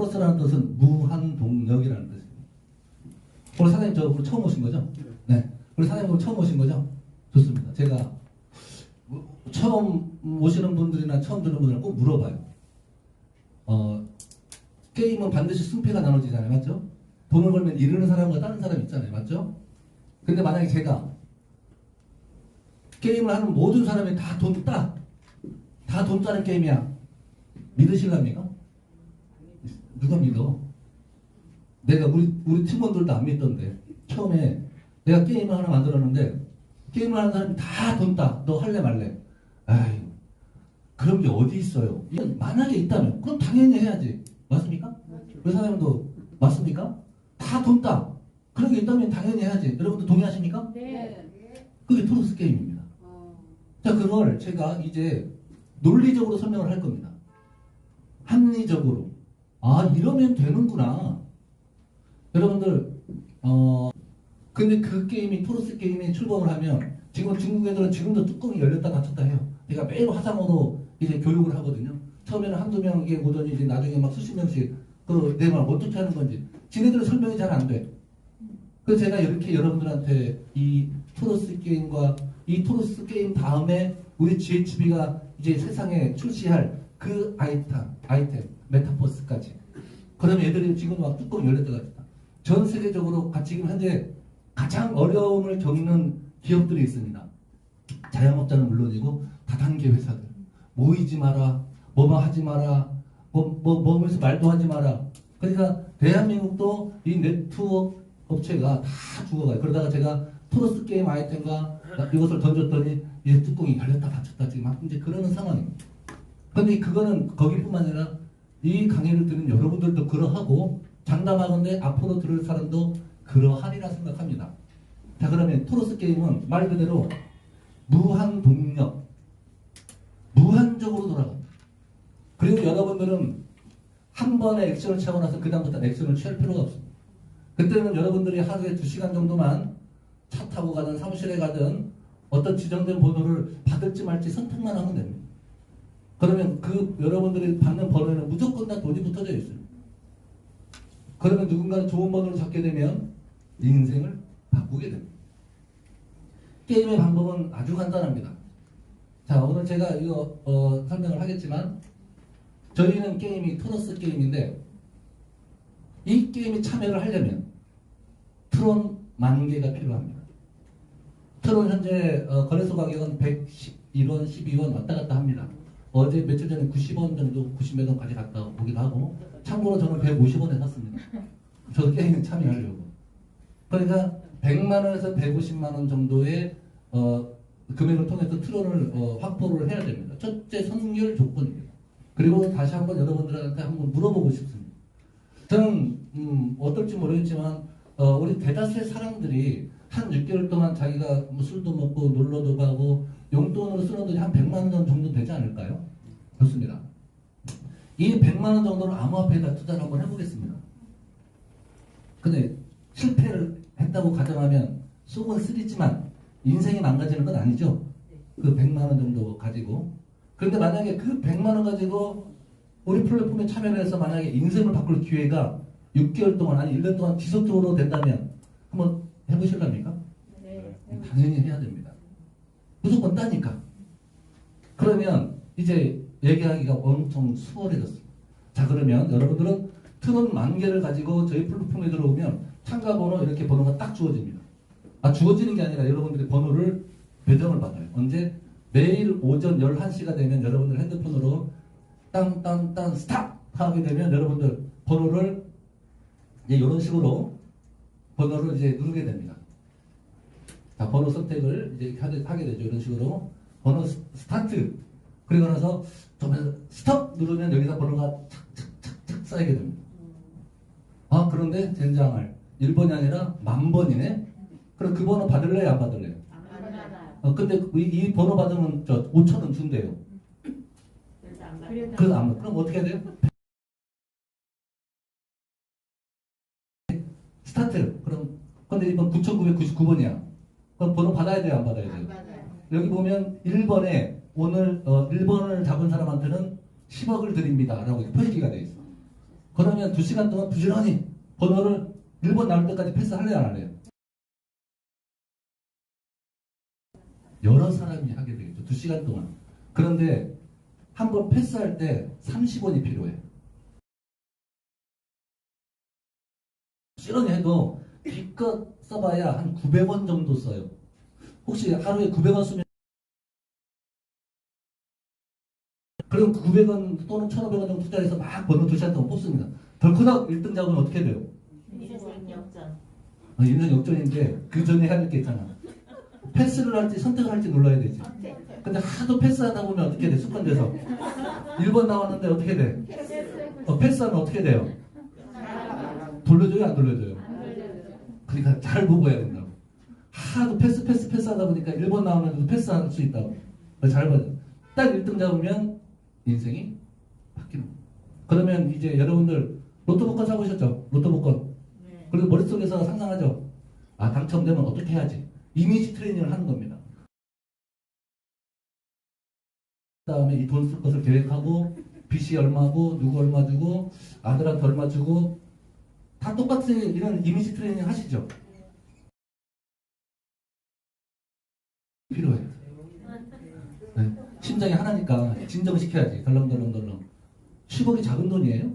토러스라는 뜻은 무한동력이라는 뜻입니다. 오늘 사장님 저 오늘 처음 오신 거죠? 네. 우리 사장님 오늘 처음 오신 거죠? 좋습니다. 제가 처음 오시는 분들이나 처음 듣는 분들은 꼭 물어봐요. 게임은 반드시 승패가 나눠지잖아요. 맞죠? 돈을 걸면 이르는 사람과 다른 사람이 있잖아요. 맞죠? 근데 만약에 제가 게임을 하는 모든 사람이 다 돈 따. 다 돈 따는 게임이야. 믿으실랍니까? 누가 믿어? 내가 우리 팀원들도 안 믿던데. 처음에 내가 게임을 하나 만들었는데 게임을 하는 사람이 다 돈 따. 너 할래 말래? 아이, 그런 게 어디 있어요? 이건 만약에 있다면 그럼 당연히 해야지. 맞습니까? 우리 사장님도 맞습니까? 다 돈 따. 그런 게 있다면 당연히 해야지. 여러분들 동의하십니까? 네. 그게 토러스 게임입니다. 자, 그걸 제가 이제 논리적으로 설명을 할 겁니다. 합리적으로. 아, 이러면 되는구나. 여러분들, 근데 그 게임이, 토러스 게임이 출범을 하면, 지금 중국 애들은 지금도 뚜껑이 열렸다 닫혔다 해요. 그러니까 매일 화상으로 이제 교육을 하거든요. 처음에는 한두 명이 오더니 이제 나중에 막 수십 명씩 내 말 어떻게 하는 건지. 지네들은 설명이 잘 안 돼. 그래서 제가 이렇게 여러분들한테 이 토러스 게임과 이 토러스 게임 다음에 우리 GHB가 이제 세상에 출시할 그 아이템, 메타버스까지. 그러면 애들이 지금 막 뚜껑 열렸다 닫혔다. 전 세계적으로 지금 현재 가장 어려움을 겪는 기업들이 있습니다. 자영업자는 물론이고 다단계 회사들. 모이지 마라, 뭐만 하지 마라, 뭐면서 말도 하지 마라. 그러니까 대한민국도 이 네트워크 업체가 다 죽어가요. 그러다가 제가 토러스 게임 아이템과 이것을 던졌더니 이제 뚜껑이 열렸다 닫혔다 지금 막 이제 그러는 상황입니다. 근데 그거는 거기뿐만 아니라 이 강의를 듣는 여러분들도 그러하고 장담하건대 앞으로 들을 사람도 그러하리라 생각합니다. 자, 그러면 토러스 게임은 말 그대로 무한 동력, 무한적으로 돌아갑니다. 그리고 여러분들은 한 번에 액션을 취하고 나서 그 다음부터 액션을 취할 필요가 없습니다. 그때는 여러분들이 하루에 2시간 정도만 차 타고 가든 사무실에 가든 어떤 지정된 번호를 받을지 말지 선택만 하면 됩니다. 그러면 그 여러분들이 받는 번호에는 무조건 다 돈이 붙어져 있어요. 그러면 누군가는 좋은 번호를 잡게 되면 인생을 바꾸게 됩니다. 게임의 방법은 아주 간단합니다. 자, 오늘 제가 이거 설명을 하겠지만 저희는 게임이 토러스 게임인데 이 게임에 참여를 하려면 트론 10,000개가 필요합니다. 트론 현재 거래소 가격은 111원, 12원 왔다 갔다 합니다. 어제 며칠 전에 90원 정도, 90몇 원까지 갔다 오기도 하고 참고로 저는 150원에 샀습니다. 저도 게임에 참여하려고. 그러니까 100만 원에서 150만 원 정도의 금액을 통해서 트론을 확보를 해야 됩니다. 첫째 선결 조건입니다. 그리고 다시 한번 여러분들한테 한번 물어보고 싶습니다. 저는 어떨지 모르겠지만 우리 대다수의 사람들이 한 6개월 동안 자기가 뭐 술도 먹고 놀러도 가고 용돈으로 쓰는 돈이 한 100만 원 정도 되지 않을까요? 좋습니다. 이 100만 원 정도를 암호화폐에다 투자를 한번 해보겠습니다. 근데 실패를 했다고 가정하면 속은 쓰리지만 인생이 망가지는 건 아니죠. 그 100만 원 정도 가지고. 그런데 만약에 그 100만 원 가지고 우리 플랫폼에 참여를 해서 만약에 인생을 바꿀 기회가 6개월 동안 아니 1년 동안 지속적으로 된다면 한번 해보실랍니까? 네. 당연히 해야 됩니다. 무조건 따니까. 그러면 이제 얘기하기가 엄청 수월해졌습니다. 자, 그러면 여러분들은 트론 10,000개를 가지고 저희 플랫폼에 들어오면 참가 번호 이렇게 번호가 딱 주어집니다. 주어지는 게 아니라 여러분들의 번호를 배정을 받아요. 언제? 매일 오전 11시가 되면 여러분들 핸드폰으로 땅땅땅 스탑 하게 되면 여러분들 번호를 이제 이런 식으로 번호를 이제 누르게 됩니다. 자, 번호 선택을 이제 하게 되죠. 이런 식으로 번호 스타트. 그리고 나서 좀 스톱 누르면 여기서 번호가 착착착착 쌓이게 됩니다. 그런데 젠장할 1번이 아니라 10,000번이네. 그럼 그 번호 받을래요, 안 받을래요? 안 받아요. 근데 이 번호 받으면 5,000원 준대요. 그래서 안 받. 그럼 어떻게 해야 돼요? 스타트. 그럼 근데 이번 9,999번이야. 그럼 번호 받아야 돼요, 안 받아야 돼요? 안 받아요. 여기 보면 1번에 오늘 1번을 잡은 사람한테는 10억을 드립니다. 라고 표시가 되어 있어. 그러면 2시간 동안 부지런히 번호를 1번 나올 때까지 패스할래요, 안 할래요? 여러 사람이 하게 되겠죠. 2시간 동안. 그런데 한 번 패스할 때 30원이 필요해. 부지런히 해도 기껏 써봐야 한 900원 정도 써요. 혹시 하루에 900원 쓰면 그럼 900원 또는 1,500원 정도 투자해서 막 번호 2시간 동안 뽑습니다. 덜커덕 1등 잡으면 어떻게 돼요? 인생 역전. 인생 역전인데 그 전에 해야 될 게 있잖아. 패스를 할지 선택을 할지 눌러야 되지. 근데 하도 패스하다 보면 어떻게 돼? 습관돼서 1번 나왔는데 어떻게 돼? 패스하면 어떻게 돼요? 돌려줘요, 안 돌려줘요? 그러니까 잘 보고 해야 된다고. 하도 패스 하다 보니까 1번 나오면 패스할 수 있다고. 잘 봐요. 딱 1등 잡으면 인생이 바뀌는 거예요. 그러면 이제 여러분들 로또 복권 사보셨죠? 로또 복권. 네. 그리고 머릿속에서 상상하죠? 아, 당첨되면 어떻게 해야지? 이미지 트레이닝을 하는 겁니다. 그 다음에 이 돈 쓸 것을 계획하고 빚이 얼마고 누구 얼마 주고 아들한테 얼마 주고 다 똑같은 이런 이미지 트레이닝 하시죠? 필요해요. 네. 심장이 하나니까 진정시켜야지. 덜렁덜렁덜렁. 10억이 작은 돈이에요?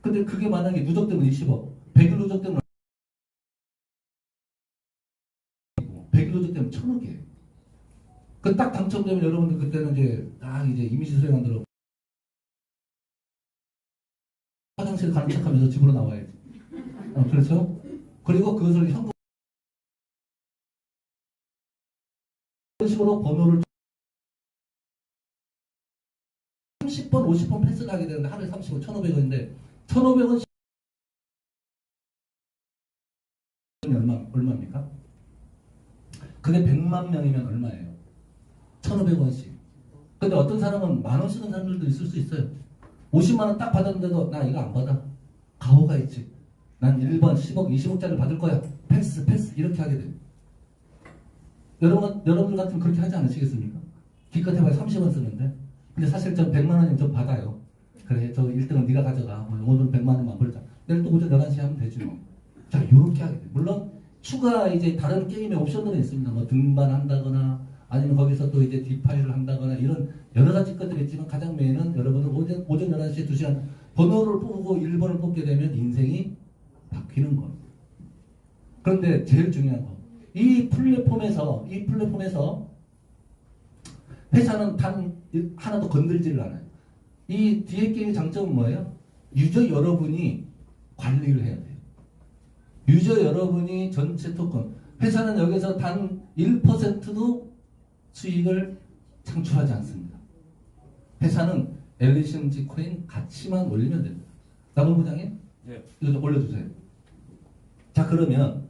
근데 그게 만약에 누적되면 20억. 100일 누적되면 100일 누적되면 1,000억이에요. 그 딱 당첨되면 여러분들 그때는 이제 딱 이제 이미지 트레이닝 만들어 화장실 가는 척하면서 집으로 나와야지. 그렇죠? 그리고 그것을 현금 그런 식으로 번호를 30번, 50번 패스를 하게 되는데 하루에 30원, 1,500원인데 1,500원 얼마입니까? 그게 100만 명이면 얼마예요? 1,500원씩. 근데 어떤 사람은 10,000원 쓰는 사람들도 있을 수 있어요. 50만 원 딱 받았는데도 나 이거 안 받아. 가오가 있지. 난 1번 10억, 20억짜리 받을 거야. 패스 이렇게 하게 돼요. 여러분들 같으면 그렇게 하지 않으시겠습니까? 기껏 해봐야 30원 쓰는데. 근데 사실 전 100만 원이면 좀 받아요. 그래, 저 1등은 네가 가져가. 오늘 100만 원만 벌자. 내일 또 오전 11시에 하면 되지 뭐. 자, 요렇게 하게 돼요. 물론 추가 이제 다른 게임의 옵션들은 있습니다. 뭐 등반한다거나 아니면 거기서 또 이제 디파이를 한다거나 이런 여러 가지 것들이 있지만 가장 메인은 여러분은 오전 11시에 2시간 번호를 뽑고 1번을 뽑게 되면 인생이 바뀌는 겁니다. 그런데 제일 중요한 거. 이 플랫폼에서 회사는 단 하나도 건들지를 않아요. 이 뒤에 게임의 장점은 뭐예요? 유저 여러분이 관리를 해야 돼요. 유저 여러분이 전체 토큰. 회사는 여기서 단 1%도 수익을 창출하지 않습니다. 회사는 엘리션지 코인 가치만 올리면 됩니다. 남은 부장님? 네. 이거 좀 올려주세요. 자, 그러면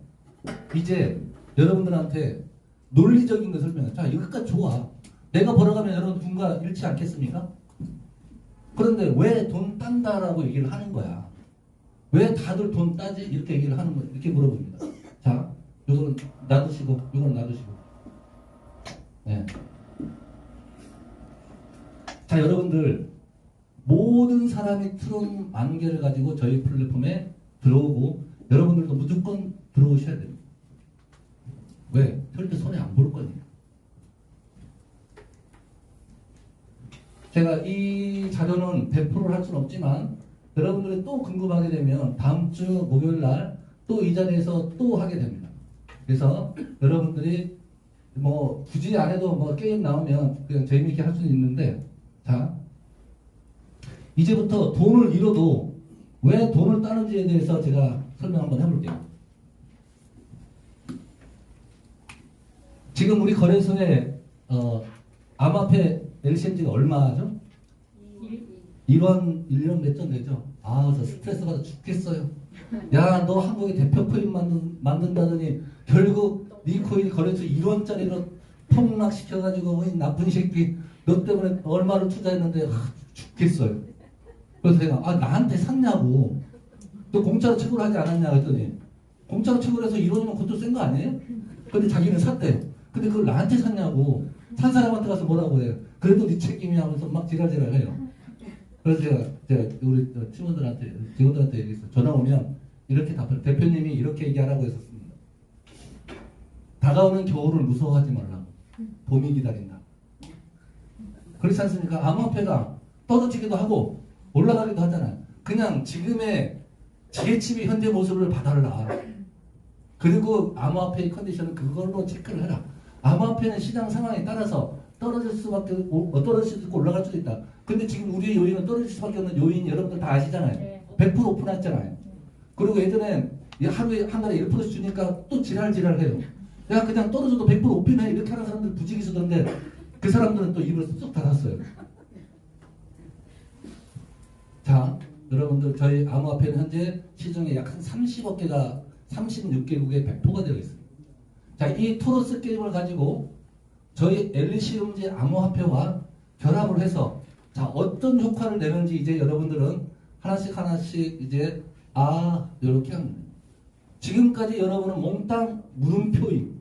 이제 여러분들한테 논리적인 거 설명해. 자, 이것까지 좋아. 내가 벌어가면 여러분 누군가 잃지 않겠습니까? 그런데 왜 돈 딴다라고 얘기를 하는 거야? 왜 다들 돈 따지? 이렇게 얘기를 하는 거야. 이렇게 물어봅니다. 자, 요거는 놔두시고, 요거는 놔두시고. 네. 자, 여러분들 모든 사람이 트론 10,000개를 가지고 저희 플랫폼에 들어오고 여러분들도 무조건 들어오셔야 됩니다. 왜? 절대 손해 안 볼 거니까. 제가 이 자료는 100%를 할 수는 없지만 여러분들이 또 궁금하게 되면 다음 주 목요일 날 또 이 자리에서 또 하게 됩니다. 그래서 여러분들이 뭐 굳이 안 해도 뭐 게임 나오면 그냥 재미있게 할 수는 있는데, 자, 이제부터 돈을 잃어도 왜 돈을 따는지에 대해서 제가 설명 한번 해볼게요. 지금 우리 거래소에 암호화폐 LCMG가 얼마죠? 1원 몇 전 되죠? 아, 저 스트레스 받아 죽겠어요. 야, 너 한국에 대표 코인 만든다더니 결국 네 코인 거래소 1원짜리로 폭락시켜가지고 이 나쁜 새끼 너 때문에 얼마를 투자했는데 죽겠어요. 그래서 제가 나한테 샀냐고. 너 공짜로 채굴 하지 않았냐 했더니 공짜로 채굴해서 1원이면 그것도 센 거 아니에요? 근데 자기는 샀대요. 근데 그걸 나한테 샀냐고. 산 사람한테 가서 뭐라고 해요? 그래도 네 책임이야 하면서 막 지랄지랄 해요. 그래서 제가 우리 팀원들한테, 직원들한테 얘기했어요. 전화 오면 이렇게 답을, 대표님이 이렇게 얘기하라고 했었습니다. 다가오는 겨울을 무서워하지 말라고. 봄이 기다린다. 그렇지 않습니까? 암호화폐가 떨어지기도 하고 올라가기도 하잖아요. 그냥 지금의 지혜칩의 현재 모습을 봐달라. 그리고 암호화폐의 컨디션은 그걸로 체크를 해라. 암호화폐는 시장 상황에 따라서 떨어질 떨어질 수도 있고 올라갈 수도 있다. 근데 지금 우리의 요인은 떨어질 수밖에 없는 요인 여러분들 다 아시잖아요. 100% 오픈했잖아요. 그리고 예전에 하루에 한 달에 1%씩 주니까 또 지랄해요. 내가 그냥 떨어져도 100% 오픈해 이렇게 하는 사람들 부지기수던데 그 사람들은 또 입을 쑥 닫았어요. 자, 여러분들 저희 암호화폐는 현재 시중에 약 한 30억 개가 36개국에 배포가 되어 있습니다. 자, 이 토로스 게임을 가지고 저희 엘리시움즈 암호화폐와 결합을 해서 자, 어떤 효과를 내는지 이제 여러분들은 하나씩 이제 이렇게 합니다. 지금까지 여러분은 몽땅 물음표임.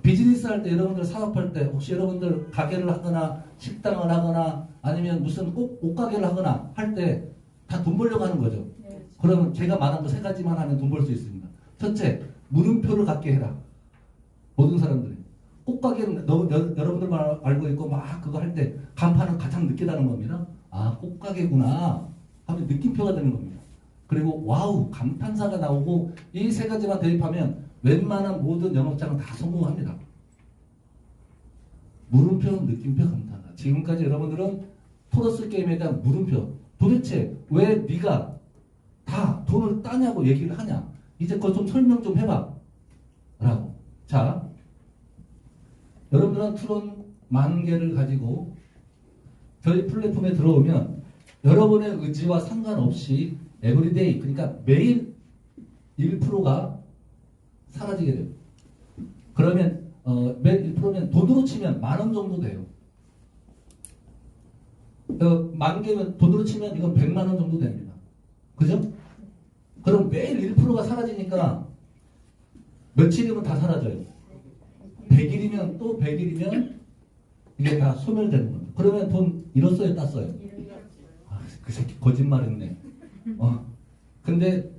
비즈니스 할 때 여러분들 사업할 때 혹시 여러분들 가게를 하거나 식당을 하거나 아니면 무슨 꼭 옷가게를 하거나 할 때 다 돈 벌려고 하는 거죠. 그러면 제가 말한 거 세 가지만 하면 돈 벌 수 있습니다. 첫째, 물음표를 갖게 해라. 모든 사람들이. 꽃가게는 여러분들만 알고 있고 막 그거 할 때 간판은 가장 늦게 다는 겁니다. 꽃가게구나 하면 느낌표가 되는 겁니다. 그리고 와우 감탄사가 나오고 이 세 가지만 대입하면 웬만한 모든 영업장은 다 성공합니다. 물음표, 느낌표, 감탄사. 지금까지 여러분들은 토러스 게임에 대한 물음표. 도대체 왜 네가 다 돈을 따냐고 얘기를 하냐. 이제 그거 좀 설명 좀 해봐. 라고. 자, 여러분들은 트론 10,000개를 가지고 저희 플랫폼에 들어오면 여러분의 의지와 상관없이 에브리데이, 그러니까 매일 1%가 사라지게 돼요. 그러면 매일 1%면 돈으로 치면 10,000원 정도 돼요. 10,000개면 돈으로 치면 이건 1,000,000원 정도 됩니다. 그죠? 그럼 매일 1%가 사라지니까 며칠이면 다 사라져요. 100일이면 또 100일이면 이게 다 소멸되는 겁니다. 그러면 돈 잃었어요, 땄어요? 그 새끼 거짓말했네. 근데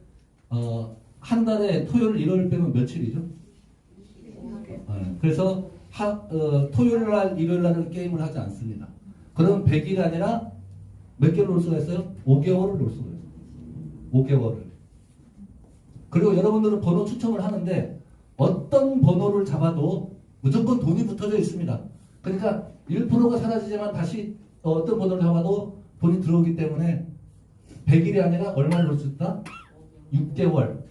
한 달에 토요일, 일요일 빼면 며칠이죠? 그래서 토요일 날, 일요일 날은 게임을 하지 않습니다. 그럼 100일이 아니라 몇 개월 놀 수가 있어요? 5개월을 놀 수가 있어요. 5개월을. 그리고 여러분들은 번호 추첨을 하는데 어떤 번호를 잡아도 무조건 돈이 붙어져 있습니다. 그러니까 1%가 사라지지만 다시 어떤 번호를 잡아도 돈이 들어오기 때문에 100일이 아니라 얼마를 놀 수 있다? 6개월.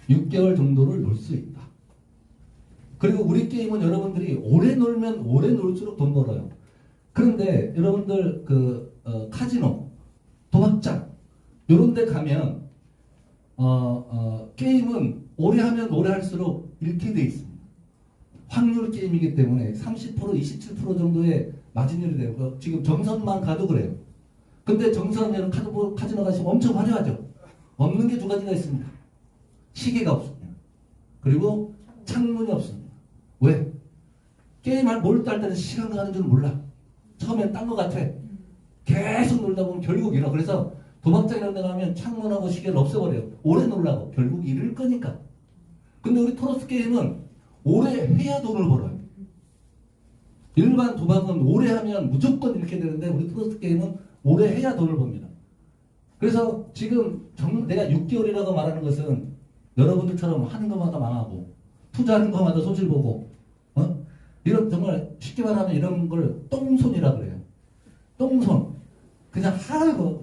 6개월 정도를 놀 수 있다. 그리고 우리 게임은 여러분들이 오래 놀면 오래 놀수록 돈 벌어요. 그런데 여러분들 카지노, 도박장 이런 데 가면 게임은 오래 하면 오래 할수록 잃게 돼 있습니다. 확률 게임이기 때문에 30%, 27% 정도의 마진율이 되고 지금 정선만 가도 그래요. 근데 정선에는 카지노 가시면 엄청 화려하죠. 없는 게 두 가지가 있습니다. 시계가 없습니다. 그리고 창문이 없습니다. 왜? 게임할 몰입할 때는 시간 가는 줄 몰라. 처음엔 딴 거 같아. 계속 놀다 보면 결국 잃어. 그래서 도박장 이런 데 가면 창문하고 시계를 없애버려요. 오래 놀라고. 결국 잃을 거니까. 근데 우리 토러스 게임은 오래 해야 돈을 벌어요. 일반 도박은 오래 하면 무조건 이렇게 되는데 우리 토러스 게임은 오래 해야 돈을 법니다. 그래서 지금 내가 6개월이라고 말하는 것은 여러분들처럼 하는 것마다 망하고 투자하는 것마다 손실 보고 이런 정말 쉽게 말하면 이런 걸 똥손이라 그래요. 똥손. 그냥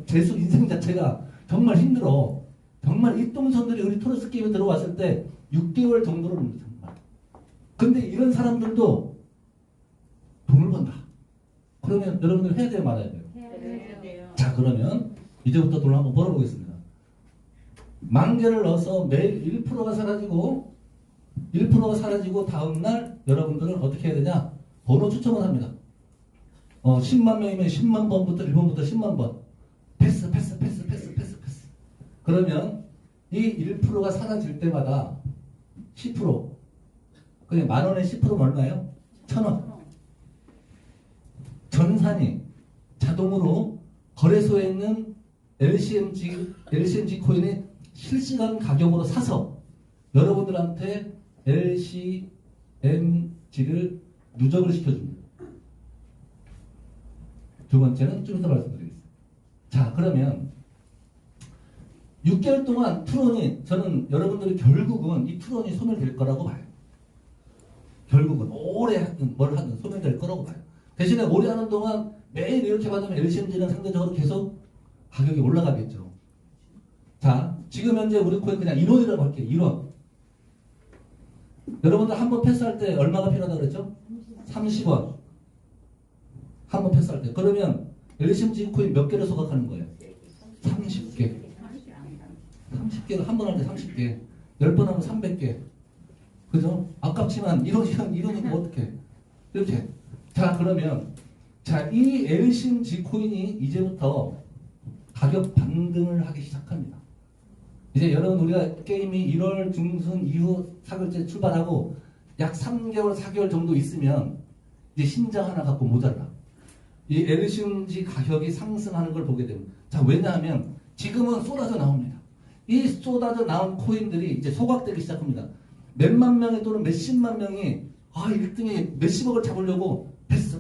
재수 인생 자체가 정말 힘들어. 정말 이 똥손들이 우리 토러스 게임에 들어왔을 때 6개월 정도를 정말. 근데 이런 사람들도 돈을 번다. 그러면 여러분들 해야 돼요, 말아야 돼요? 해야 돼요. 자, 그러면 이제부터 돈을 한번 벌어보겠습니다. 10,000개를 넣어서 매일 1%가 사라지고 다음날 여러분들은 어떻게 해야 되냐? 번호 추첨을 합니다. 10만 명이면 10만 번부터 1번부터 10만 번. 패스. 그러면 이 1%가 사라질 때마다 10%. 그냥 10,000원에 10%면 얼마예요? 1,000원. 전산이 자동으로 거래소에 있는 LCMG 코인의 실시간 가격으로 사서 여러분들한테 LCMG를 누적을 시켜줍니다. 두 번째는 좀 이따 말씀드리겠습니다. 자, 그러면 6개월 동안 트론이, 저는 여러분들이 결국은 이 트론이 소멸될 거라고 봐요. 결국은 오래 하든 뭘 하든 소멸될 거라고 봐요. 대신에 오래 하는 동안 매일 이렇게 받으면 LCMG는 상대적으로 계속 가격이 올라가겠죠. 자, 지금 현재 우리 코인 그냥 1원이라고 할게요. 1원. 여러분들 한 번 패스할 때 얼마가 필요하다고 그랬죠? 30원. 한 번 패스할 때. 그러면 LCMG 코인 몇 개를 소각하는 거예요? 30개. 30개를 한 번 할 때 30개. 10번 하면 300개. 그죠? 아깝지만 1원이면 어떡해. 이렇게. 자, 그러면 자, 이 LCMG 코인이 이제부터 가격 반등을 하기 시작합니다. 이제 여러분 우리가 게임이 1월 중순 이후 4개월째 출발하고 약 3개월, 4개월 정도 있으면 이제 신장 하나 갖고 모자라. 이 LCMG 가격이 상승하는 걸 보게 됩니다. 자, 왜냐하면 지금은 쏟아져 나옵니다. 이 쏟아져 나온 코인들이 이제 소각되기 시작합니다. 몇만 명이 또는 몇십만 명이 1등에 몇십억을 잡으려고 패스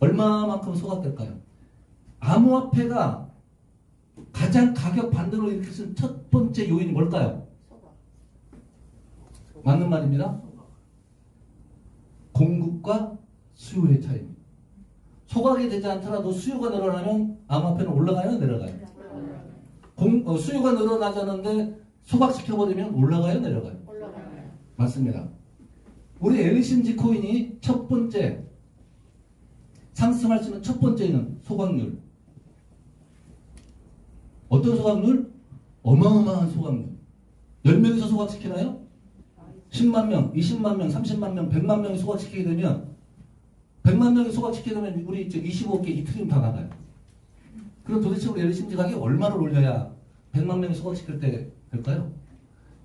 얼마만큼 소각될까요? 암호화폐가 가장 가격 반등을 일으키는 첫 번째 요인이 뭘까요? 맞는 말입니다. 공급과 수요의 차이입니다. 소각이 되지 않더라도 수요가 늘어나면 암호화폐는 올라가요? 내려가요? 수요가 늘어나자는데 소각시켜버리면 올라가요? 내려가요? 올라가요. 맞습니다. 우리 LCMG 코인이 첫 번째 상승할 수 있는 첫 번째는 소각률. 어떤 소각률? 어마어마한 소각률. 10명이서 소각시키나요? 10만 명, 20만 명, 30만 명, 100만 명이 소각시키게 되면 100만 명이 소각시키게 되면 우리 25개 이틀이면 다 나가요. 그럼 도대체 우리 LCMG 가격이 얼마를 올려야 100만 명이 소각시킬 때 될까요?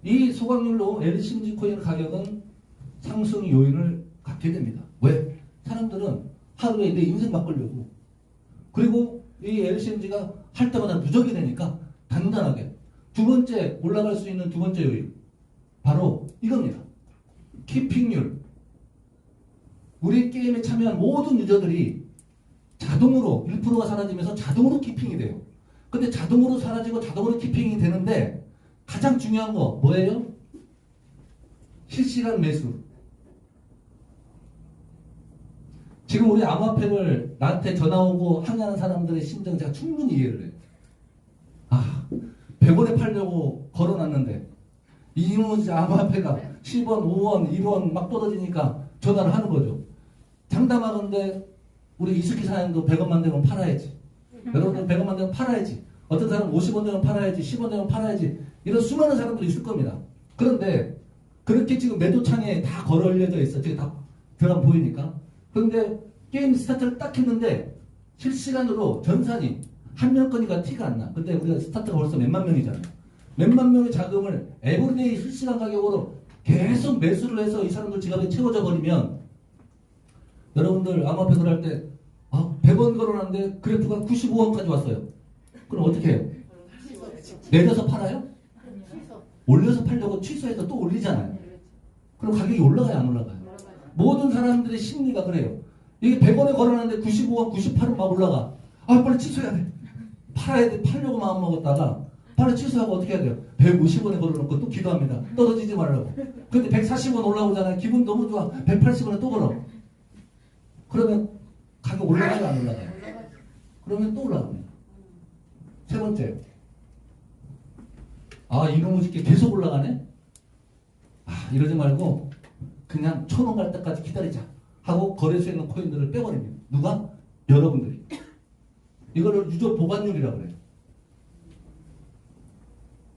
이 소각률로 LCMG 코인 가격은 상승 요인을 갖게 됩니다. 왜? 사람들은 하루에 내 인생 바꾸려고. 그리고 이 LCMG가 할 때마다 누적이 되니까 단단하게. 두 번째 올라갈 수 있는 두 번째 요인. 바로 이겁니다. 키핑률. 우리 게임에 참여한 모든 유저들이 자동으로 1%가 사라지면서 자동으로 키핑이 돼요. 근데 자동으로 사라지고 자동으로 키핑이 되는데 가장 중요한 거 뭐예요? 실시간 매수. 지금 우리 암호화폐를 나한테 전화 오고 항의하는 사람들의 심정을 제가 충분히 이해를 해요. 100원에 팔려고 걸어놨는데 이놈의 암호화폐가 10원, 5원, 1원 막 떨어지니까 전화를 하는 거죠. 장담하건대 우리 이스키 사장도 100원만 되면 팔아야지. 여러분들 100원만 되면 팔아야지. 어떤 사람은 50원 되면 팔아야지. 10원 되면 팔아야지. 이런 수많은 사람들이 있을 겁니다. 그런데 그렇게 지금 매도창에 다 걸어 올려져 있어. 지금 다 들어가면 보이니까. 그런데 게임 스타트를 딱 했는데 실시간으로 전산이 한 명 거니까 티가 안 나. 근데 우리가 스타트가 벌써 몇만 명이잖아요. 몇만 명의 자금을 에브리데이 실시간 가격으로 계속 매수를 해서 이 사람들 지갑에 채워져 버리면 여러분들 암호화폐 거래할 때 100원 걸어놨는데 그래프가 95원까지 왔어요. 그럼 어떻게 해요? 내려서 팔아요? 올려서 팔려고 취소해서 또 올리잖아요. 그럼 가격이 올라가요? 안 올라가요? 모든 사람들의 심리가 그래요. 이게 100원에 걸어놨는데 95원, 98원 막 올라가. 빨리 취소해야 돼. 팔아야 돼. 팔려고 마음먹었다가 빨리 취소하고 어떻게 해야 돼요? 150원에 걸어놓고 또 기도합니다. 떨어지지 말라고. 근데 140원 올라오잖아요. 기분 너무 좋아. 180원에 또 걸어. 그러면 가격 올라가요? 안 올라가요? 그러면 또 올라갑니다. 세 번째. 이놈의 새끼 계속 올라가네? 이러지 말고 그냥 1,000원 갈 때까지 기다리자 하고 거래소에 있는 코인들을 빼버립니다. 누가? 여러분들이. 이거를 유저 보관율이라고 그래요.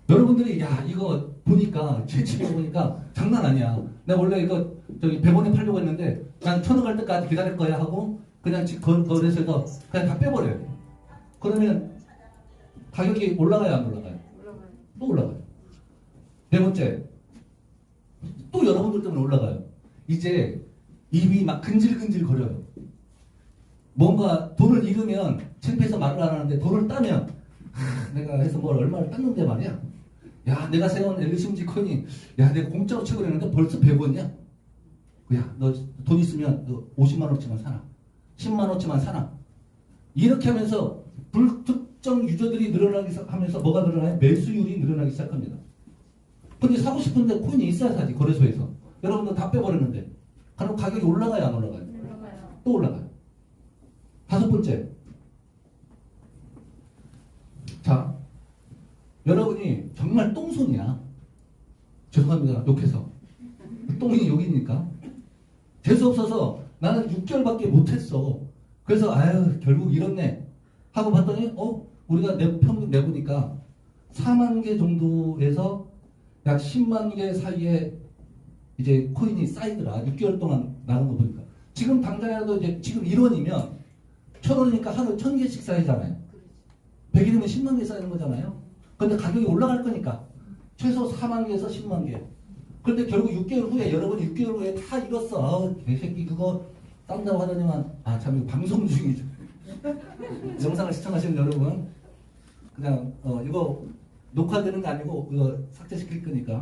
여러분들이 이거 보니까 제 집에 보니까 장난 아니야. 내가 원래 이거 100원에 팔려고 했는데 난 1,000원 갈 때까지 기다릴 거야 하고 그냥 거래소에서 그냥 다 빼버려요. 그러면 가격이 올라가요? 안 올라가요? 또 올라가요. 네 번째. 또 여러분들 때문에 올라가요. 이제 입이 막 근질근질 거려요. 뭔가 돈을 잃으면 창피해서 말을 안 하는데 돈을 따면 내가 해서 뭘 얼마를 땄는데 말이야. 야, 내가 세운 엘리심지 코인이 야, 내가 공짜로 채굴 했는데 벌써 100원이야. 야, 너 돈 있으면 너 50만 원어치만 사나? 10만 원어치만 사나? 이렇게 하면서 불특정 유저들이 늘어나기 하면서 뭐가 늘어나요? 매수율이 늘어나기 시작합니다. 근데 사고 싶은데 코인이 있어야 사지, 거래소에서. 여러분들 다 빼버렸는데. 그럼 가격이 올라가요, 안 올라가요? 올라가요. 또 올라가요. 다섯 번째. 자, 여러분이 정말 똥손이야. 죄송합니다. 욕해서. 똥이 여기니까. 재수없어서 나는 6개월밖에 못했어. 그래서 아유 결국 이렇네 하고 봤더니 우리가 평균 내보니까 4만 개 정도에서 약 10만 개 사이에 이제 코인이 쌓이더라. 6개월 동안 나온 거 보니까. 지금 당장이라도 이제 지금 1원이면 1,000원이니까 하루 1,000개씩 쌓이잖아요. 100일이면 10만 개 쌓이는 거잖아요. 근데 가격이 올라갈 거니까 최소 4만 개에서 10만 개. 그런데 결국 6개월 후에 여러분이 6개월 후에 다 잃었어. 개새끼 그거 딴다고 하더니만 참 이거 방송 중이죠. 영상을 시청하시는 여러분 그냥 이거 녹화되는 게 아니고 이거 삭제시킬 거니까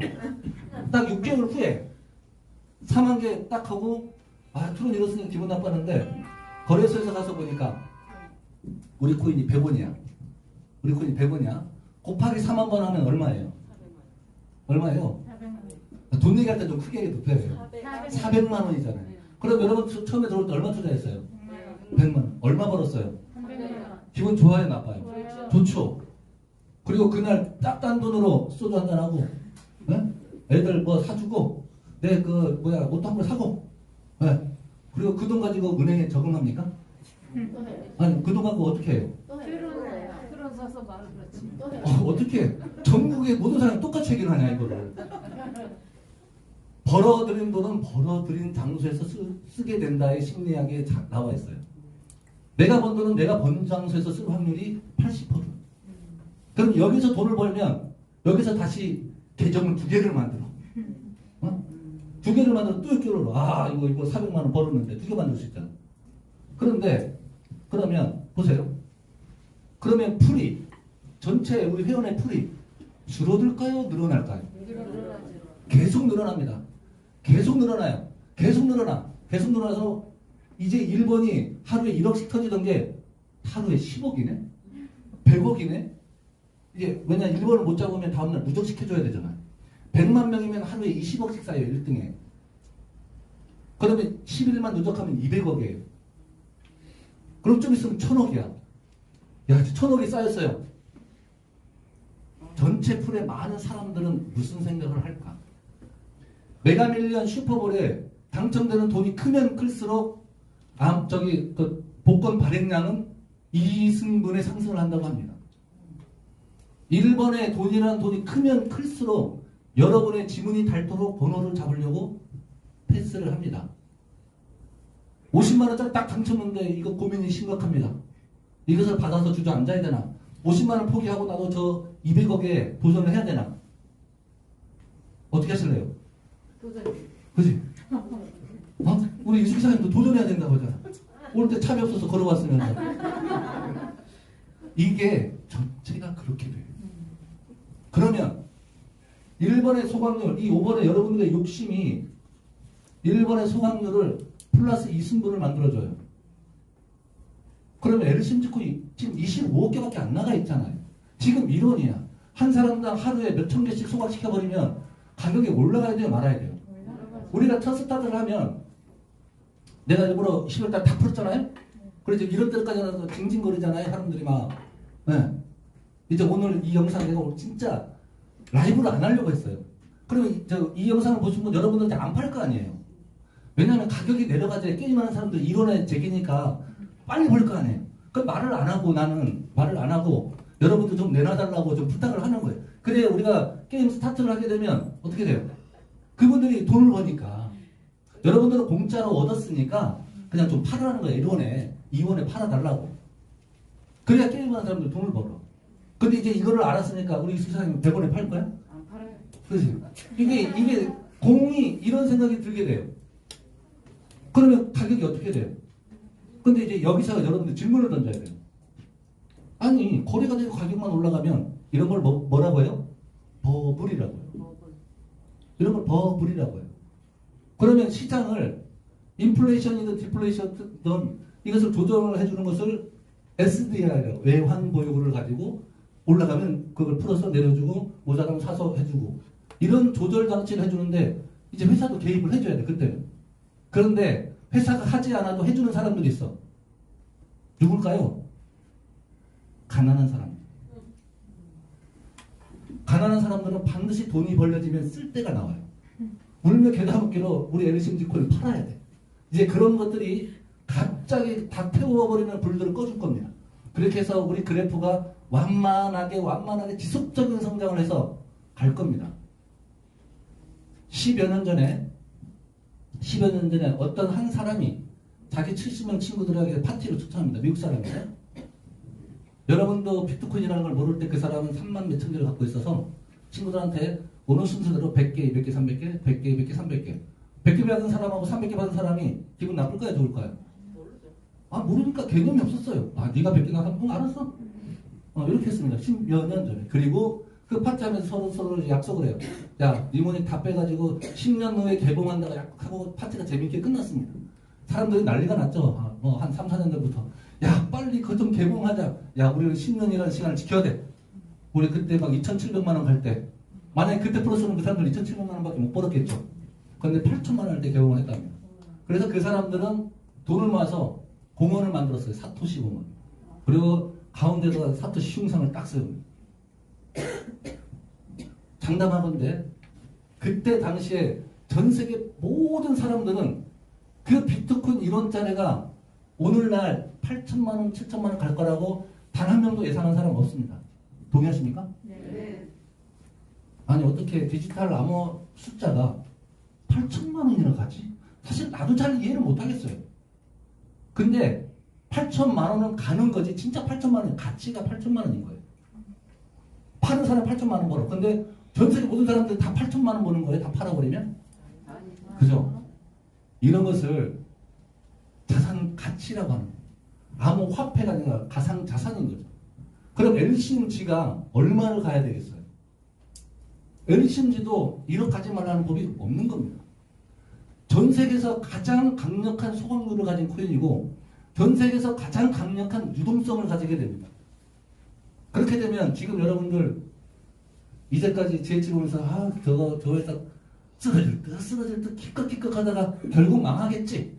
딱 6개월 후에 4만 개 딱 하고 투론 잃었으니 기분 나빴는데 거래소에서 가서 보니까 우리 코인이 100원이야. 우리 코인이 100원이야. 곱하기 4만 번 하면 얼마예요? 얼마예요? 돈 얘기할 때 좀 크게 해도 돼. 400만 원이잖아요. 그럼 여러분 처음에 들어올 때 얼마 투자했어요? 100만 원. 얼마 벌었어요? 기분 좋아요, 나빠요? 좋죠. 그리고 그날 딱 딴 돈으로 소주 한잔 하고, 네? 애들 뭐 사주고, 옷도 한 번 사고, 네? 그리고 그 돈 가지고 은행에 저금합니까? 아니, 그 돈 갖고 어떻게 해요? 그런 사서 말을 그렇지. 어떻게 해? 전국의 모든 사람이 똑같이 얘기를 하냐, 이거를. 벌어들인 돈은 벌어들인 장소에서 쓰게 된다의 심리학에 나와 있어요. 내가 번 돈은 내가 번 장소에서 쓸 확률이 80%. 그럼 여기서 돈을 벌면 여기서 다시 계정을 2개를 만들어. 2개를 만들어 또 6개월로 이거 400만 원 벌었는데 2개 만들 수 있잖아. 그런데 그러면 보세요. 그러면 풀이 전체 우리 회원의 풀이 줄어들까요? 늘어날까요? 계속 늘어납니다. 계속 늘어나요. 계속 늘어나. 계속 늘어나서 이제 일본이 하루에 1억씩 터지던 게 하루에 10억이네? 100억이네? 이제 왜냐 일본을 못 잡으면 다음날 누적시켜줘야 되잖아요. 100만 명이면 하루에 20억씩 쌓여요. 1등에. 그러면 11만 누적하면 200억이에요. 그럼 좀 있으면 1000억이야. 야, 1000억이 쌓였어요. 전체 풀에 많은 사람들은 무슨 생각을 할까? 메가밀리언 슈퍼볼에 당첨되는 돈이 크면 클수록 복권 발행량은 2승분의 상승을 한다고 합니다. 일본의 돈이라는 돈이 크면 클수록 여러분의 지문이 닳도록 번호를 잡으려고 패스를 합니다. 50만 원짜리 딱 당첨했는데 이거 고민이 심각합니다. 이것을 받아서 주저앉아야 되나? 50만 원 포기하고 나도 저 200억에 도전을 해야 되나? 어떻게 하실래요? 그지? 우리 유숙 사장님도 도전해야 된다고 하잖아. 올 때 차비 없어서 걸어왔으면서. 이게 전체가 그렇게 돼요. 그러면 1번의 소각률, 이 5번의 여러분들의 욕심이 1번의 소각률을 플러스 2승분을 만들어줘요. 그러면 엘심지코이 지금 25억 개밖에 안 나가 있잖아요. 지금 1원이야. 한 사람당 하루에 몇천 개씩 소각시켜버리면 가격이 올라가야 돼요, 말아야 돼요? 우리가 첫 스타트를 하면 내가 일부러 10월달 다 풀었잖아요. 그래서 이런 때까지 나서 징징거리잖아요, 사람들이 막. 네. 이제 오늘 이 영상 내가 오늘 진짜 라이브를 안 하려고 했어요. 그러면 이 영상을 보신 분 여러분들한테 안 팔 거 아니에요. 왜냐하면 가격이 내려가자 게임하는 사람들 1원에 제기니까 빨리 벌 거 아니에요. 그 말을 안 하고 나는 말을 안 하고 여러분도 좀 내놔달라고 좀 부탁을 하는 거예요. 그래 우리가 게임 스타트를 하게 되면 어떻게 돼요? 그분들이 돈을 버니까 여러분들은 공짜로 얻었으니까 그냥 좀 팔아라는 거예요. 1원에 2원에 팔아달라고. 그래야 게임하는 사람들 돈을 벌어. 근데 이제 이거를 알았으니까 우리 수사님 100원에 팔 거야? 안 팔아요. 그렇지. 이게 공이 이런 생각이 들게 돼요. 그러면 가격이 어떻게 돼요? 근데 이제 여기서 여러분들 질문을 던져야 돼요. 아니 거래가 되고 가격만 올라가면 이런 걸 뭐라고 해요? 버블이라고 해요. 이런 걸 버블이라고 해요. 그러면 시장을 인플레이션이든 디플레이션이든 이것을 조정을 해주는 것을 SDR이라고 외환 보유고를 가지고 올라가면 그걸 풀어서 내려주고 모자라면 사서 해주고 이런 조절 장치를 해주는데 이제 회사도 개입을 해줘야 돼 그때는. 그런데 회사가 하지 않아도 해주는 사람들이 있어. 누굴까요? 가난한 사람. 가난한 사람들은 반드시 돈이 벌려지면 쓸 데가 나와요. 울며 겨자 먹기로 우리 LCMG코를 팔아야 돼. 이제 그런 것들이 갑자기 다 태워버리는 불들을 꺼줄 겁니다. 그렇게 해서 우리 그래프가 완만하게 지속적인 성장을 해서 갈 겁니다. 10여 년 전에 어떤 한 사람이 자기 70명 친구들에게 파티를 초청합니다. 미국 사람이에요. 여러분도 비트코인이라는 걸 모를 때 그 사람은 3만 몇천 개를 갖고 있어서 친구들한테 어느 순서대로 100개, 200개, 300개, 100개, 200개, 300개 100개 받은 사람하고 300개 받은 사람이 기분 나쁠까요? 좋을까요? 아 모르니까 개념이 없었어요. 아 네가 100개 나가면 알았어? 이렇게 했습니다. 10여 년 전에. 그리고 그 파티하면서 서로 약속을 해요. 야 니모니 다 빼가지고 10년 후에 개봉한다고 약속하고 파티가 재밌게 끝났습니다. 사람들이 난리가 났죠. 한 3, 4년 전부터. 야 빨리 그거 좀 개봉하자. 야 우리는 10년이라는 시간을 지켜야 돼. 우리 그때 막 2,700만 원 갈 때 만약에 그때 풀었으면 그 사람들 2,700만 원밖에 못 벌었겠죠. 그런데 8천만 원 할 때 개봉을 했답니다. 그래서 그 사람들은 돈을 모아서 공원을 만들었어요. 사토시 공원. 그리고 가운데다가 사토시 흉상을 딱 세웁니다. 장담하건대 그때 당시에 전 세계 모든 사람들은 그 비트코인 1원짜리가 오늘날 8천만 원, 7천만 원 갈 거라고 단 한 명도 예상한 사람 없습니다. 동의하십니까? 네. 아니 어떻게 디지털 암호 숫자가 8천만 원이나 가지? 사실 나도 잘 이해를 못하겠어요. 근데 8천만 원은 가는 거지 진짜 8천만 원 가치가 8천만 원인 거예요. 파는 사람 8천만 원 벌어. 근데 전 세계 모든 사람들이 다 8천만 원 버는 거예요. 다 팔아버리면? 그죠? 이런 것을 자산 가치라고 하는 거예요. 암호 화폐가 아니라 가상 자산인 거죠. 그럼 LCMG가 얼마를 가야 되겠어요? LCMG도 1억 가지 말라는 법이 없는 겁니다. 전 세계에서 가장 강력한 소각률을 가진 코인이고 전 세계에서 가장 강력한 유동성을 가지게 됩니다. 그렇게 되면 지금 여러분들 이제까지 GH 보면서 저거 회사 쓰러질 듯 기껏 하다가 결국 망하겠지.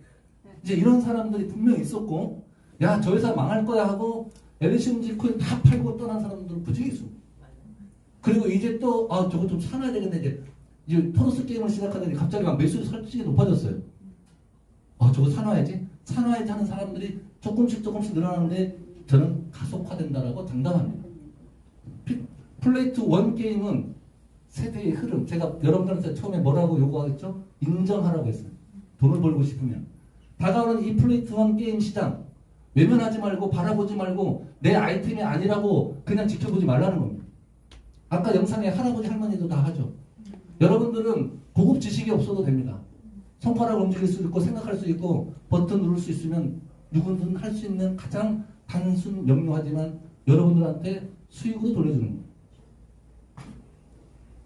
이제 이런 사람들이 분명히 있었고 야 저 회사 망할 거야 하고 LCMG 코인 다 팔고 떠난 사람들은 부정히 있습니다. 그리고 이제 또 저거 좀 사놔야 되겠네 이제 토로스 게임을 시작하더니 갑자기 막 매수 솔직히 높아졌어요. 저거 사놔야지 하는 사람들이 조금씩 늘어나는데 저는 가속화된다라고 장담합니다. 플레이트 1 게임은 세대의 흐름. 제가 여러분들한테 처음에 뭐라고 요구하겠죠? 인정하라고 했어요. 돈을 벌고 싶으면. 다가오는 이 플레이트 1 게임 시장 외면하지 말고 바라보지 말고 내 아이템이 아니라고 그냥 지켜보지 말라는 겁니다. 아까 영상에 할아버지 할머니도 다 하죠. 여러분들은 고급 지식이 없어도 됩니다. 손가락 움직일 수 있고 생각할 수 있고 버튼 누를 수 있으면 누구든 할 수 있는 가장 단순 명료하지만 여러분들한테 수익으로 돌려주는 겁니다.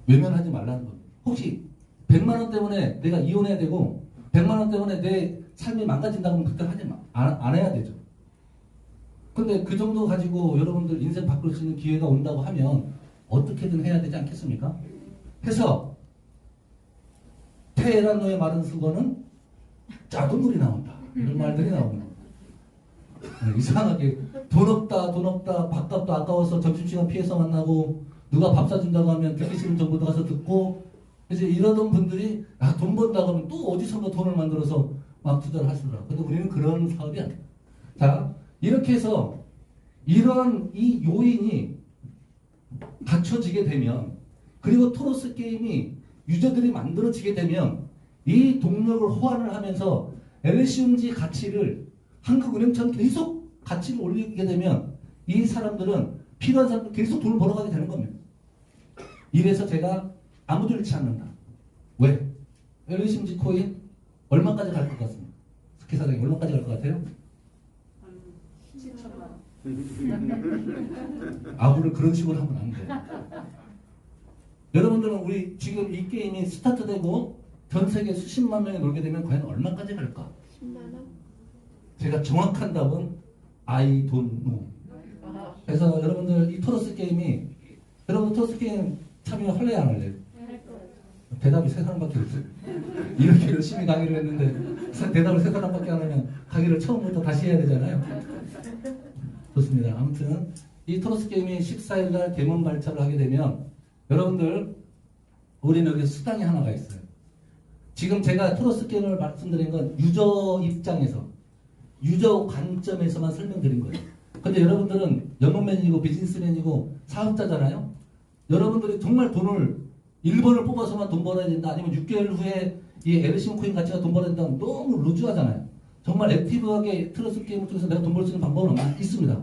외면하지 말라는 겁니다. 혹시 100만 원 때문에 내가 이혼해야 되고 100만 원 때문에 내 삶이 망가진다고 하면 그때 하지 마. 안 해야 되죠. 근데 그 정도 가지고 여러분들 인생 바꿀 수 있는 기회가 온다고 하면 어떻게든 해야 되지 않겠습니까? 해서 테헤란노의 마른 수건은 짜도 물이 나온다. 이런 말들이 나옵니다. 이상하게 돈 없다 밥값도 아까워서 점심시간 피해서 만나고 누가 밥 사준다고 하면 듣기 싫은 정보도 가서 듣고 이제 이러던 분들이 돈 번다고 하면 또 어디선가 돈을 만들어서 막 투자를 하시더라고요. 근데 우리는 그런 사업이 아니에요. 자 이렇게 해서 이런 이 요인이 갖춰지게 되면 그리고 토로스 게임이 유저들이 만들어지게 되면 이 동력을 호환을 하면서 LCMG 가치를 한국은행처럼 계속 가치를 올리게 되면 이 사람들은 필요한 사람들 계속 돈을 벌어가게 되는 겁니다. 이래서 제가 아무도 잃지 않는다. 왜? LCMG 코인 얼마까지 갈 것 같습니다. 박희 사장님 얼마까지 갈 것 같아요? 7천만 원. 아부를 그런 식으로 하면 안 돼. 여러분들은 우리 지금 이 게임이 스타트되고 전 세계 수십만 명이 놀게 되면 과연 얼마까지 갈까? 10만 원? 제가 정확한 답은 I don't know. 그래서 여러분들 이 토러스 게임이 여러분 토러스 게임 참여할래요 안 할래요? 대답이 세 사람밖에 없어요. 이렇게 열심히 강의를 했는데 대답을 세 사람밖에 안 하면 강의를 처음부터 다시 해야 되잖아요. 좋습니다. 아무튼 이 토러스 게임이 14일날 개문 발차를 하게 되면 여러분들 우리는 여기 수당이 하나가 있어요. 지금 제가 토러스 게임을 말씀드린 건 유저 입장에서 유저 관점에서만 설명드린 거예요. 근데 여러분들은 영업맨이고 비즈니스맨이고 사업자잖아요. 여러분들이 정말 돈을 1번을 뽑아서만 돈 벌어야 된다. 아니면 6개월 후에 이 에르신 코인 가치가 돈 벌어야 된다면 너무 루즈하잖아요. 정말 액티브하게 트러스 게임을 통해서 내가 돈 벌 수 있는 방법은 있습니다.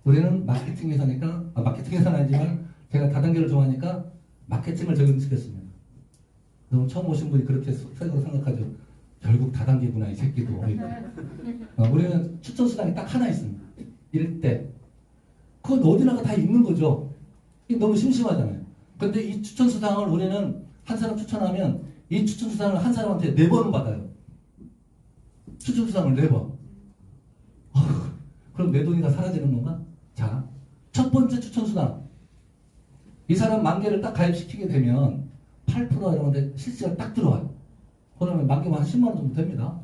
우리는 마케팅 회사니까, 마케팅 회사는 아니지만 제가 다단계를 좋아하니까 마케팅을 적용시켰습니다. 너무 처음 오신 분이 그렇게 속으로 생각하죠. 결국 다단계구나 이 새끼도. 우리는 추천 수단이 딱 하나 있습니다. 1대. 그건 어디나가 다 있는 거죠. 이게 너무 심심하잖아요. 근데 이 추천 수당을 우리는 한 사람 추천하면 이 추천 수당을 한 사람한테 4번을 받아요. 추천 수당을 4번. 그럼 내 돈이 다 사라지는 건가? 자, 첫 번째 추천 수당. 이 사람 10,000개를 딱 가입시키게 되면 8% 이런데 실시간 딱 들어와요. 그러면 10,000개만 한 10만 원 정도 됩니다.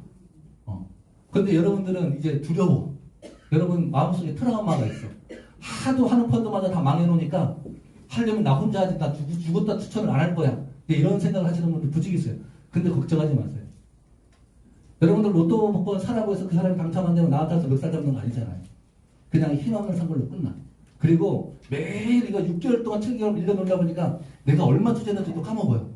근데 여러분들은 이제 두려워. 여러분 마음속에 트라우마가 있어. 하도 하는 펀드마다 다 망해놓으니까 하려면 나 혼자 하지, 나 죽었다 추천을 안 할 거야. 이런 생각을 하시는 분들 부지기 있어요. 근데 걱정하지 마세요. 여러분들 로또 복권 사라고 해서 그 사람이 당첨 안 되면 나한테 와서 멱살 잡는 거 아니잖아요. 그냥 힘없는 선물로 끝나. 그리고 매일 이거 6개월 동안 7개월 밀려놓다 보니까 내가 얼마 투자했는지도 까먹어요.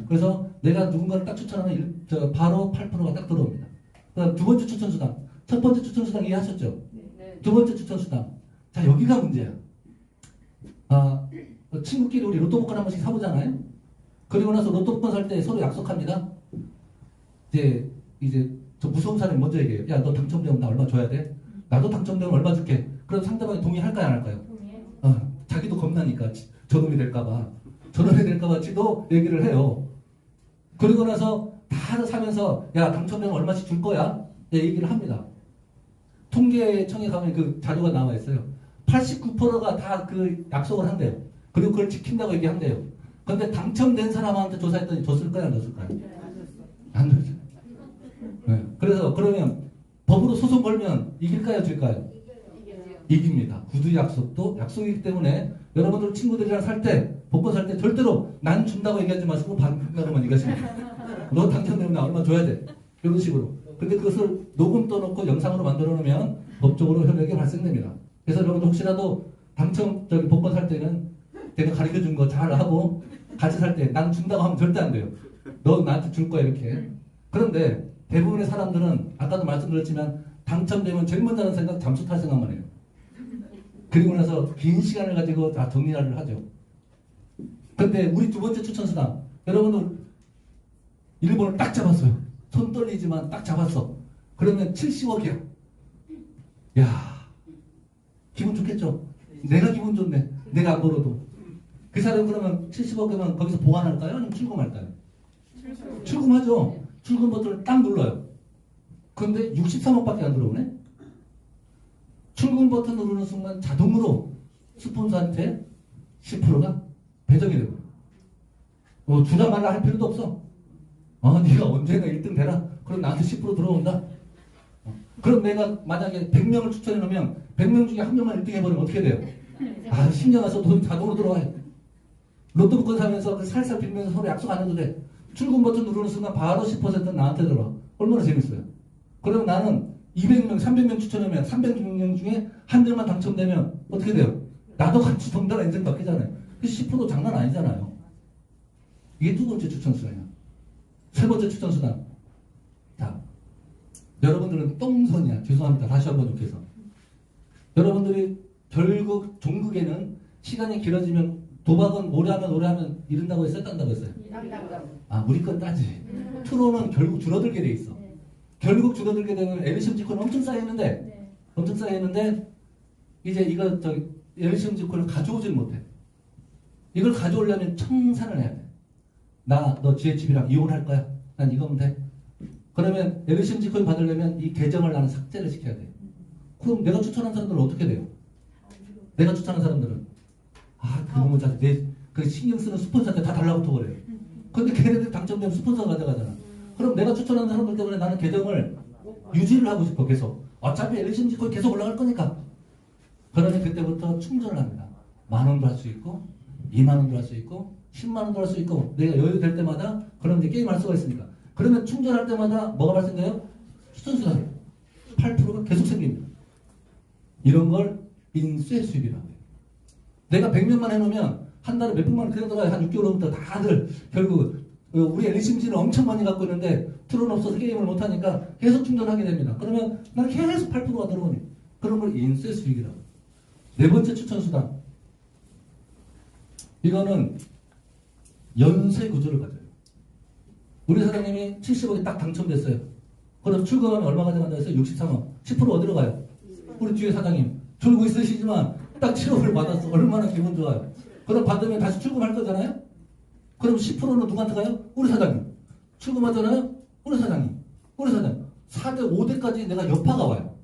그래서 내가 누군가를 딱 추천하면 바로 8%가 딱 들어옵니다. 그다음 두 번째 추천 수당. 첫 번째 추천 수당 이해하셨죠? 네. 두 번째 추천 수당. 자, 여기가 문제야. 친구끼리 우리 로또 복권 한 번씩 사보잖아요. 그리고 나서 로또 복권 살 때 서로 약속합니다. 이제 저 무서운 사람이 먼저 얘기해요. 야, 너 당첨되면 나 얼마 줘야 돼? 나도 당첨되면 얼마 줄게. 그럼 상대방이 동의할까요, 안 할까요? 자기도 겁나니까 저놈이 될까봐. 저놈이 될까봐 지도 얘기를 해요. 그리고 나서 다 사면서 야, 당첨되면 얼마씩 줄 거야? 얘기를 합니다. 통계청에 가면 그 자료가 나와 있어요. 89%가 다 그 약속을 한대요. 그리고 그걸 지킨다고 얘기한대요. 그런데 당첨된 사람한테 조사했더니 줬을까요, 안 줬을까요? 안 줬어요. 네. 그래서 그러면 법으로 소송 걸면 이길까요, 질까요? 이깁니다. 구두 약속도 약속이기 때문에 여러분들 친구들이랑 살 때, 복권 살 때 절대로 난 준다고 얘기하지 마시고 반응으로만 얘기하시면 너 당첨되면 나 얼마 줘야 돼. 이런 식으로. 근데 그것을 녹음 떠놓고 영상으로 만들어 놓으면 법적으로 효력이 발생됩니다. 그래서 여러분들 혹시라도 복권 살 때는 내가 가르쳐 준 거 잘 하고 같이 살 때 난 준다고 하면 절대 안 돼요. 너 나한테 줄 거야 이렇게. 그런데 대부분의 사람들은 아까도 말씀드렸지만 당첨되면 제일 먼저 하는 생각 잠수 탈 생각만 해요. 그리고 나서 긴 시간을 가지고 다 정리를 하죠. 근데 우리 두 번째 추천수당 여러분들 1번을 딱 잡았어요. 손 떨리지만 딱 잡았어. 그러면 70억이야. 야, 기분 좋겠죠? 내가 기분 좋네. 내가 안 벌어도. 그 사람 그러면 70억이면 거기서 보관할까요? 아니면 출금할까요? 출금하죠. 출금 버튼을 딱 눌러요. 그런데 63억밖에 안 들어오네? 출금 버튼 누르는 순간 자동으로 스폰서한테 10%가 배정이 되고 주다 말라 할 필요도 없어. 네가 언제나 1등 되라. 그럼 나한테 10% 들어온다. 그럼 내가 만약에 100명을 추천해 놓으면 100명 중에 한 명만 1등 해버리면 어떻게 돼요? 신경 안 써도 돈 자동으로 들어와요. 로또 복권 사면서 살살 빌면서 서로 약속 안 해도 돼. 출금 버튼 누르는 순간 바로 10%는 나한테 들어와. 얼마나 재밌어요. 그럼 나는 200명, 300명 추천하면 300명 중에 한 명만 당첨되면 어떻게 돼요? 나도 같이 덩달아 인생 바뀌잖아요. 10% 장난 아니잖아요. 이게 두 번째 추천수단이야. 세 번째 추천수단. 자, 여러분들은 똥손이야. 죄송합니다. 다시 한번 욕해서. 여러분들이 결국 종국에는 시간이 길어지면 도박은 오래 하면 이른다고 했어요? 딴다고 했어요? 우리 건 따지. 트론은 결국 줄어들게 돼 있어. 결국 줄어들게 되면 LCMG코인 엄청 쌓여있는데 네. 엄청 쌓여있는데 이제 이거 LCMG코인을 가져오질 못해. 이걸 가져오려면 청산을 해야 돼. 너 GHB랑 이혼할 거야. 난 이거면 돼. 그러면 LCMG코인 받으려면 이 계정을 나는 삭제를 시켜야 돼. 그럼 내가 추천한 사람들은 어떻게 돼요? 내가 추천한 사람들은 그놈의 자식 그 신경 쓰는 스폰서한테 다 달라붙어 버려요. 근데 걔네들 당첨되면 스폰서가 가져가잖아. 그럼 내가 추천한 사람들 때문에 나는 계정을 유지를 하고 싶어. 계속 어차피 LCMG코인 계속 올라갈 거니까. 그러면 그때부터 충전을 합니다. 10,000원도 할 수 있고 20,000원도 할 수 있고 100,000원도 할 수 있고 내가 여유 될 때마다 그럼 이제 게임할 수가 있으니까. 그러면 충전할 때마다 뭐가 발생돼요? 추천수당 8%가 계속 생깁니다. 이런 걸 인쇄 수입이라고 해요. 내가 100명만 해놓으면 한 달에 몇백만 원 그냥 들어가요. 한 6개월 후부터 다들 결국 우리 LCMG는 엄청 많이 갖고 있는데 트론 없어서 게임을 못하니까 계속 충전하게 됩니다. 그러면 난 계속 8%가 들어오니 그런 걸 인쇄 수익이라고 해요. 네 번째 추천수당. 이거는 연쇄 구조를 가져요. 우리 사장님이 70억이 딱 당첨됐어요. 그럼 출금하면 얼마 가져간다 했어요? 63억. 10% 어디로 가요? 우리 뒤에 사장님. 졸고 있으시지만 딱 7억을 받았어. 얼마나 기분 좋아요. 그럼 받으면 다시 출금할 거잖아요? 그럼 10%는 누구한테 가요? 우리 사장님. 출금하잖아요? 우리 사장님. 우리 사장님. 4대, 5대까지 내가 여파가 와요.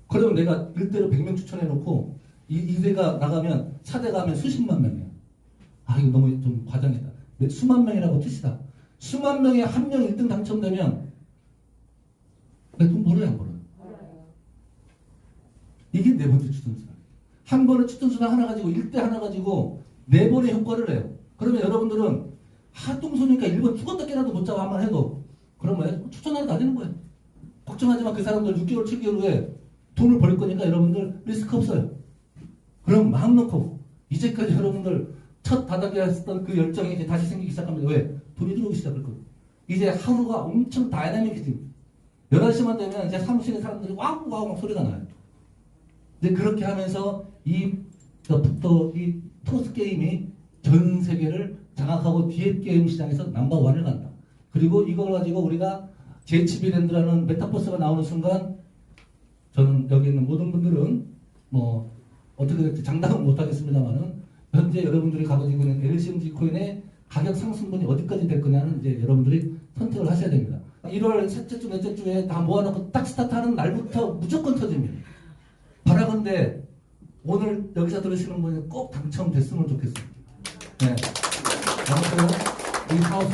그러면 내가 1대로 100명 추천해놓고 2대가 나가면 4대가 하면 수십만 명이에요. 이거 너무 좀 과장했다. 수만 명이라고 뜻이다. 수만 명에 한 명 1등 당첨되면 내가 돈 벌어요, 안 벌어요? 이게 네 번째 추천수당. 한 번에 추천수당 하나 가지고 1대 하나 가지고 4번의 효과를 해요. 그러면 여러분들은 똥손이니까 1번 죽었다 깨라도 못 잡아 한번 해도 그러면 추천 하나도 안 되는 거예요. 걱정하지 마. 그 사람들 6개월, 7개월 후에 돈을 벌 거니까 여러분들 리스크 없어요. 그럼 마음 놓고 이제까지 여러분들 첫 바닥에 했던 그 열정이 이제 다시 생기기 시작합니다. 왜? 돈이 들어오기 시작할 거예요. 이제 하루가 엄청 다이나믹해집니다. 11시만 되면 이제 사무실에 사람들이 와우 소리가 나요. 이제 그렇게 하면서 이 토스 게임이 전 세계를 장악하고 디앱 게임 시장에서 넘버원을 간다. 그리고 이걸 가지고 우리가 JHB랜드라는 메타버스가 나오는 순간 저는 여기 있는 모든 분들은 뭐 어떻게 될지 장담은 못하겠습니다만은 현재 여러분들이 가지고 있는 LCMG코인의 가격 상승분이 어디까지 될 거냐는 이제 여러분들이 선택을 하셔야 됩니다. 1월 셋째 주, 넷째 주에 다 모아놓고 딱 스타트하는 날부터 무조건 터집니다. 바라건대 오늘 여기서 들으시는 분이 꼭 당첨됐으면 좋겠습니다. 네. 아무튼 이 사업